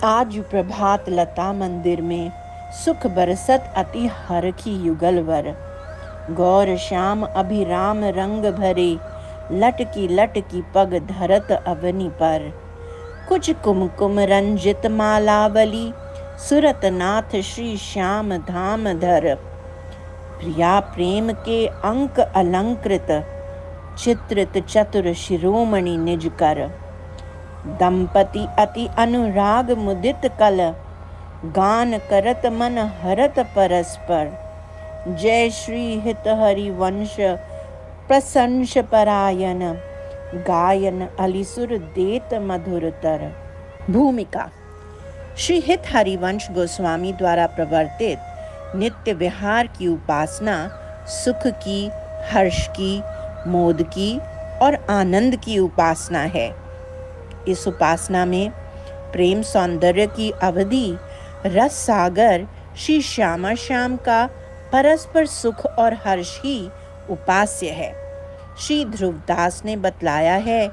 आज प्रभात लता मंदिर में सुख बरसत अति हरखी युगलवर। गौर श्याम अभिराम रंग भरे, लटकी पग धरत अवनी पर। कुछ कुमकुम रंजित मालावली, सुरत नाथ श्री श्याम धाम धर। प्रिया प्रेम के अंक अलंकृत, चित्रित चतुर शिरोमणि निज कर। दंपति अति अनुराग मुदित कल, गान करत मन हरत परस्पर। जय श्री हित हरि वंश प्रशंस परायण, गायन अलिसुर देत मधुरतर। भूमिका। श्री हित हरिवंश गोस्वामी द्वारा प्रवर्तित नित्य विहार की उपासना सुख की, हर्ष की, मोद की और आनंद की उपासना है। इस उपासना में प्रेम सौंदर्य की अवधि रस सागर श्री श्यामा श्याम का परस्पर सुख और हर्ष ही उपास्य है। श्री ध्रुवदास ने बतलाया है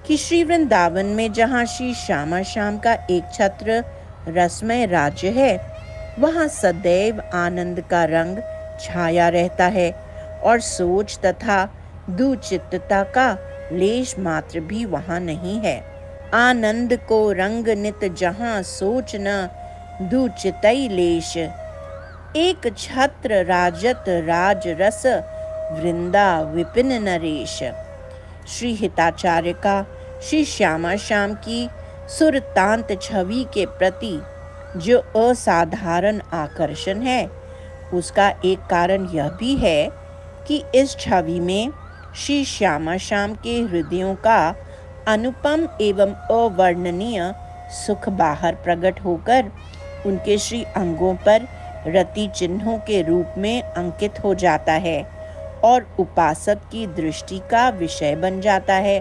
कि श्री वृंदावन में जहाँ श्री श्यामा श्याम का एक छत्र रसमय राज्य है, वहाँ सदैव आनंद का रंग छाया रहता है और सोच तथा दुचित्तता का लेश मात्र भी वहाँ नहीं है। आनंद को रंग नित जहाँ सोच न दुचितई लेश। एक छत्र राजत राज रस, वृंदा विपिन नरेश। श्री हिताचार्य का श्री श्यामा श्याम की सुरतांत छवि के प्रति जो असाधारण आकर्षण है, उसका एक कारण यह भी है कि इस छवि में श्री श्यामा श्याम के हृदयों का अनुपम एवं अवर्णनीय सुख बाहर प्रकट होकर उनके श्री अंगों पर रति चिन्हों के रूप में अंकित हो जाता है और उपासक की दृष्टि का विषय बन जाता है।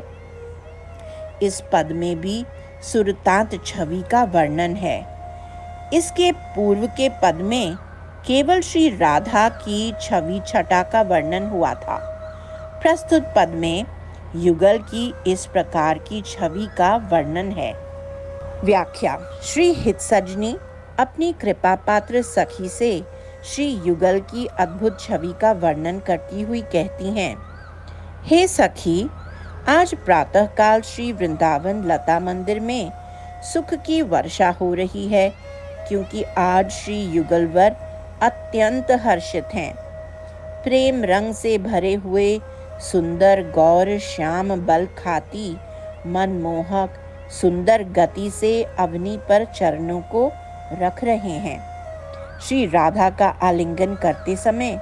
इस पद में भी सुरतांत छवि का वर्णन है। इसके पूर्व के पद में केवल श्री राधा की छवि छटा का वर्णन हुआ था। प्रस्तुत पद में युगल की इस प्रकार की छवि का वर्णन है। व्याख्या। श्री हितसजनी अपनी कृपा पात्र सखी से श्री युगल की अद्भुत छवि का वर्णन करती हुई कहती हैं, हे सखी, आज प्रातःकाल श्री वृंदावन लता मंदिर में सुख की वर्षा हो रही है, क्योंकि आज श्री युगलवर अत्यंत हर्षित हैं। प्रेम रंग से भरे हुए सुंदर गौर श्याम बल खाती मनमोहक सुंदर गति से अवनी पर चरणों को रख रहे हैं। श्री राधा का आलिंगन करते समय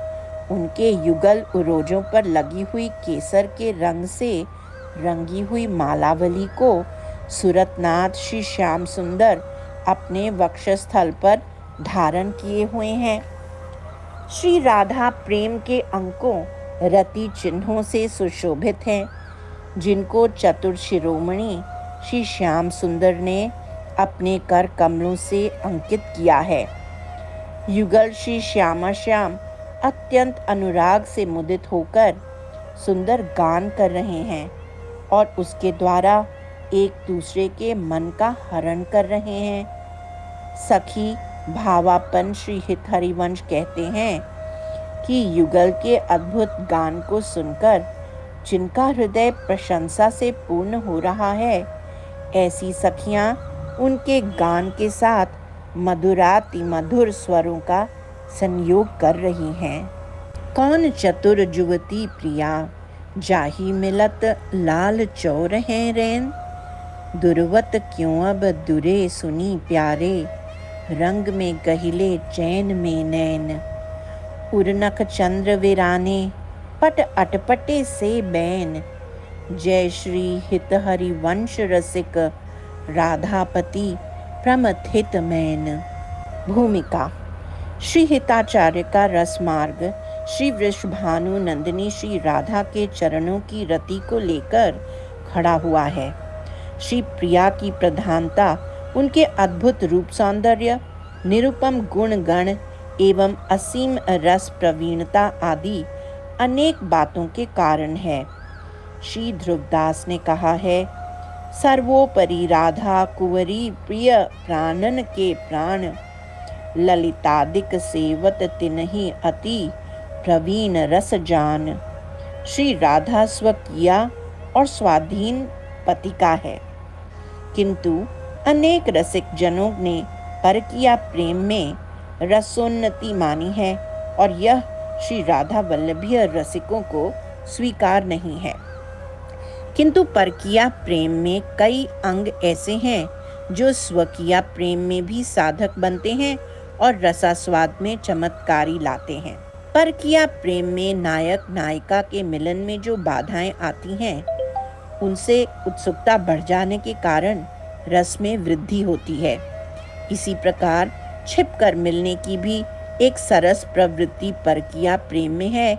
उनके युगल उरोजों पर लगी हुई केसर के रंग से रंगी हुई मालावली को सुरतनाथ श्री श्याम सुंदर अपने वक्षस्थल पर धारण किए हुए हैं। श्री राधा प्रेम के अंकों रति चिन्हों से सुशोभित हैं, जिनको चतुर शिरोमणि श्री श्याम सुंदर ने अपने कर कमलों से अंकित किया है। युगल श्री श्यामा श्याम अत्यंत अनुराग से मुदित होकर सुंदर गान कर रहे हैं और उसके द्वारा एक दूसरे के मन का हरण कर रहे हैं। सखी भावापन श्री हित हरिवंश कहते हैं कि युगल के अद्भुत गान को सुनकर जिनका हृदय प्रशंसा से पूर्ण हो रहा है, ऐसी सखियां उनके गान के साथ मधुराति मधुर स्वरों का संयोग कर रही हैं। कौन चतुर जुवती प्रिया, जाही मिलत लाल चौर हैं रैन। दुर्वत क्यों अब दुरे सुनी प्यारे, रंग में गहिले चैन में नैन। उर्नक चंद्र वीराने, पट अटपटे से बैन। जय श्री हित हरि वंश रसिक, राधापति प्रमथित मैन। भूमिका। श्री हिताचार्य का रस मार्ग श्री वृषभानु नंदिनी श्री राधा के चरणों की रति को लेकर खड़ा हुआ है। श्री प्रिया की प्रधानता उनके अद्भुत रूप सौंदर्य, निरुपम गुण गण एवं असीम रस प्रवीणता आदि अनेक बातों के कारण है। श्री ध्रुवदास ने कहा है, सर्वोपरि राधा कुंवरी प्रिय प्राणन के प्राण, ललितादिक सेवत तिन्हि अति प्रवीण रस जान। श्री राधा स्वकीया और स्वाधीन पतिका है, किंतु अनेक रसिक जनों ने परकीया प्रेम में रसोन्नति मानी है और यह श्री राधा वल्लभीय रसिकों को स्वीकार नहीं है। किंतु परकीया प्रेम में कई अंग ऐसे हैं जो स्वकीया प्रेम में भी साधक बनते हैं और रसास्वाद में चमत्कारी लाते हैं। परकीया प्रेम में नायक नायिका के मिलन में जो बाधाएं आती हैं, उनसे उत्सुकता बढ़ जाने के कारण रस में वृद्धि होती है। इसी प्रकार छिपकर मिलने की भी एक सरस प्रवृत्ति परकीया प्रेम में है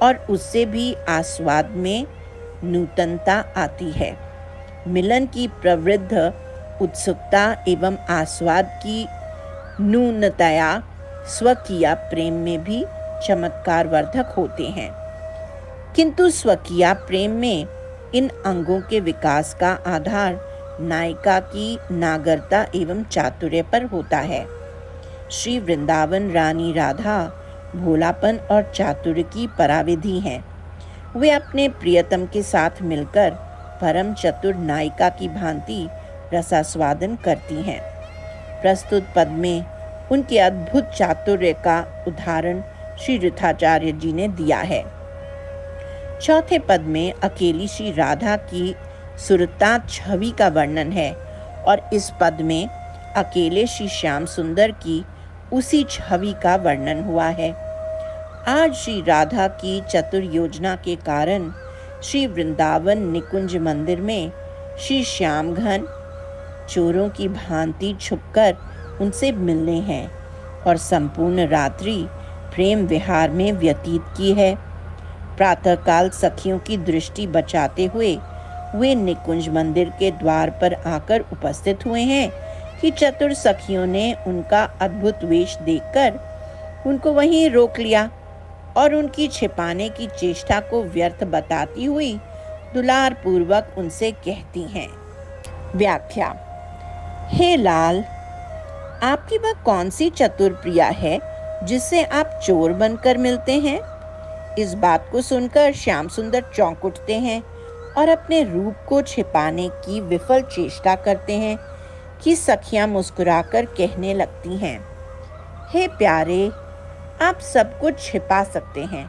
और उससे भी आस्वाद में नूतनता आती है। मिलन की प्रवृद्ध उत्सुकता एवं आस्वाद की न्यूनतया स्वकीया प्रेम में भी चमत्कार वर्धक होते हैं। किंतु स्वकीया प्रेम में इन अंगों के विकास का आधार नायिका की नागरता एवं चातुर्य पर होता है। श्री वृंदावन रानी राधा भोलापन और चातुर्य की पराविधि हैं। वे अपने प्रियतम के साथ मिलकर परम चतुर नायिका की भांति रसास्वादन करती हैं। प्रस्तुत पद में उनके अद्भुत चातुर्य का उदाहरण श्री ऋथाचार्य जी ने दिया है। चौथे पद में अकेली श्री राधा की सुरता छवि का वर्णन है और इस पद में अकेले श्री श्याम सुंदर की उसी छवि का वर्णन हुआ है। आज श्री राधा की चतुर योजना के कारण श्री वृंदावन निकुंज मंदिर में श्री श्याम घन चोरों की भांति छुपकर उनसे मिलने हैं और संपूर्ण रात्रि प्रेम विहार में व्यतीत की है। प्रातःकाल सखियों की दृष्टि बचाते हुए वे निकुंज मंदिर के द्वार पर आकर उपस्थित हुए हैं कि चतुर सखियों ने उनका अद्भुत वेश देखकर उनको वहीं रोक लिया और उनकी छिपाने की चेष्टा को व्यर्थ बताती हुई दुलार पूर्वक उनसे कहती हैं। व्याख्या। हे लाल, आपकी वह कौन सी चतुर प्रिया है जिससे आप चोर बनकर मिलते हैं? इस बात को सुनकर श्याम सुंदर चौंक उठते हैं और अपने रूप को छिपाने की विफल चेष्टा करते हैं कि सखियां मुस्कुराकर कहने लगती हैं, हे प्यारे, आप सब कुछ छिपा सकते हैं,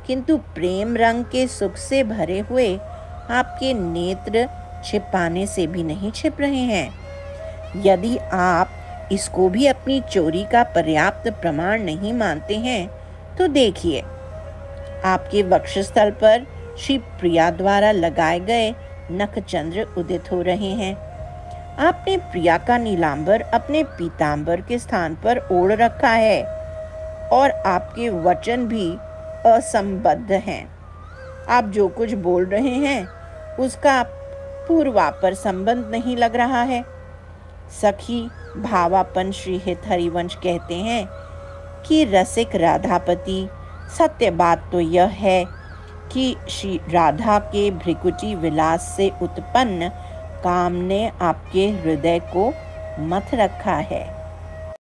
किंतु प्रेम रंग के सुख से भरे हुए आपके नेत्र छिपाने से भी नहीं छिप रहे हैं। यदि आप इसको भी अपनी चोरी का पर्याप्त प्रमाण नहीं मानते हैं तो देखिए, आपके वक्षस्थल पर श्री प्रिया द्वारा लगाए गए नखचंद्र उदित हो रहे हैं। आपने प्रिया का नीलांबर अपने पीतांबर के स्थान पर ओढ़ रखा है और आपके वचन भी असंबद्ध हैं। आप जो कुछ बोल रहे हैं उसका पूर्वापर संबंध नहीं लग रहा है। सखी भावापन श्री हित हरिवंश कहते हैं कि रसिक राधापति, सत्य बात तो यह है कि श्री राधा के भ्रिकुटी विलास से उत्पन्न काम ने आपके हृदय को मथ रखा है।